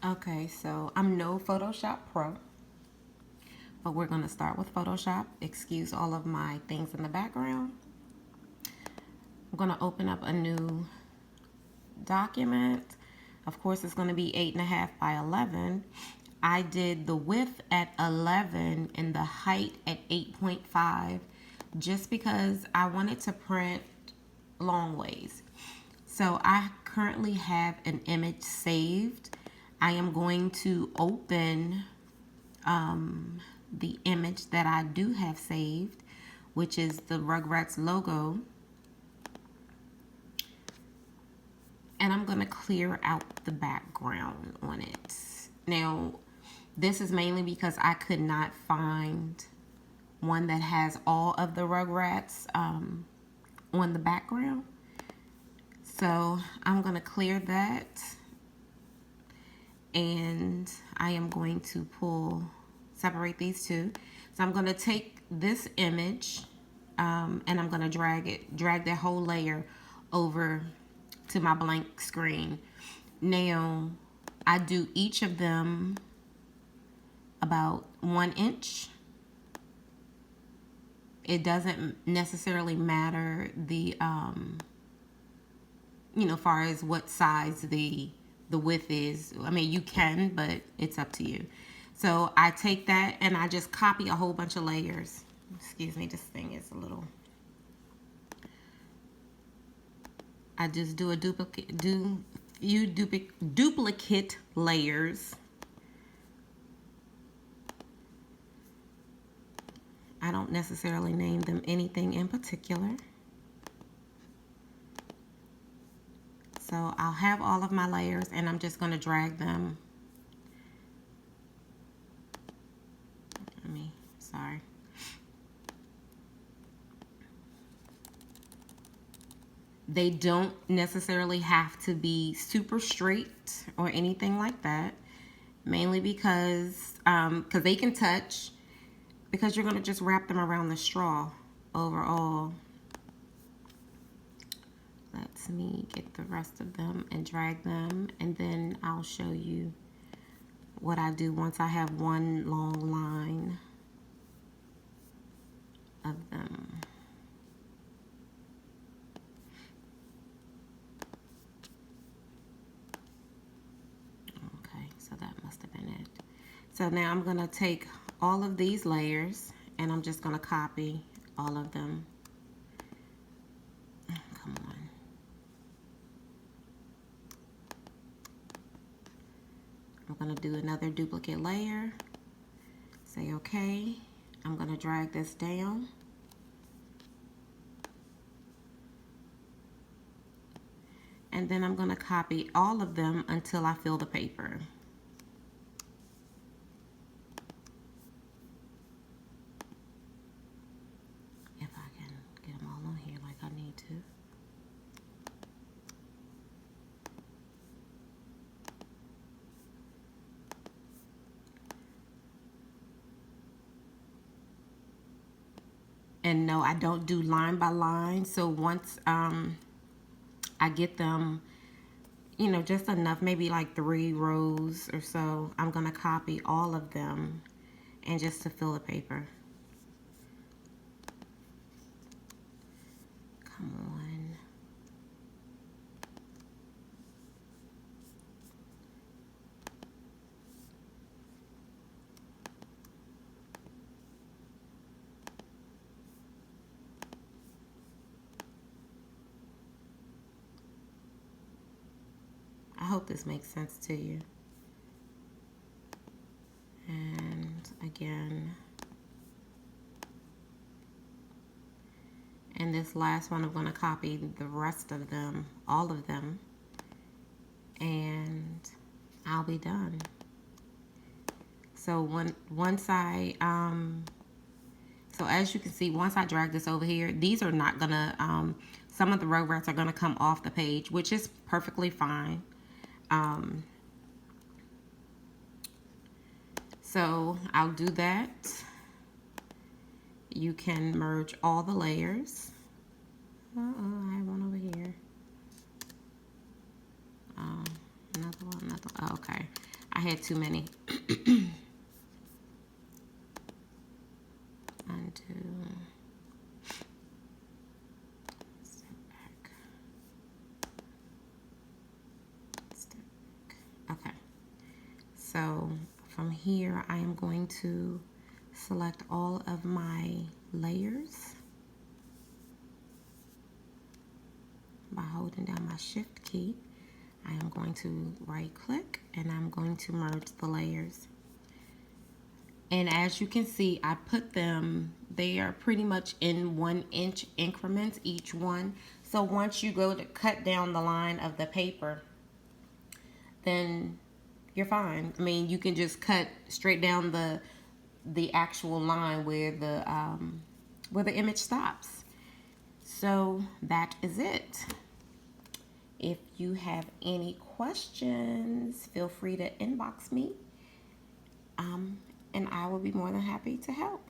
Okay, so I'm no Photoshop pro, but we're going to start with Photoshop. Excuse all of my things in the background. I'm going to open up a new document. Of course, it's going to be 8.5 by 11. I did the width at 11 and the height at 8.5 just because I wanted to print long ways. So I currently have an image saved. I am going to open the image that I do have saved, which is the Rugrats logo. And I'm going to clear out the background on it. Now, this is mainly because I could not find one that has all of the Rugrats on the background. So I'm going to clear that. And I am going to separate these two. So I'm going to take this image and I'm going to drag that whole layer over to my blank screen. Now, I do each of them about 1 inch. It doesn't necessarily matter the, far as what size the width is. I mean, you can, but it's up to you. So I take that and I just copy a whole bunch of layers. Excuse me, this thing is a little. I just do a duplicate layers. I don't necessarily name them anything in particular. So I'll have all of my layers and I'm just going to drag them. Sorry. They don't necessarily have to be super straight or anything like that. Mainly because they can touch, because you're going to just wrap them around the straw overall. Let me get the rest of them and drag them, and then I'll show you what I do once I have one long line of them. Okay, so that must have been it. So now I'm going to take all of these layers and I'm just going to copy all of them. Come on. I'm going to do another duplicate layer. Say okay. I'm going to drag this down. And then I'm going to copy all of them until I fill the paper. If I can get them all on here like I need to. And no, I don't do line by line. So once I get them, just enough, maybe like 3 rows or so, I'm going to copy all of them and just to fill the paper. Come on. I hope this makes sense to you. And again, and this last one, I'm going to copy the rest of them, all of them, and I'll be done. So once I, so as you can see, once I drag this over here, these are not gonna, some of the Rugrats are gonna come off the page, which is perfectly fine. So I'll do that. You can merge all the layers. Uh-oh, I have one over here. Another one. Oh, okay. I had too many. Undo. Step back. Step back. Okay. So from here, I am going to select all of my layers by holding down my shift key. I am going to right click and I'm going to merge the layers. And as you can see, I put them, they are pretty much in 1 inch increments each one. So once you go to cut down the line of the paper, then you're fine. I mean, you can just cut straight down the actual line where the image stops. So that is it. If you have any questions, feel free to inbox me, and I will be more than happy to help.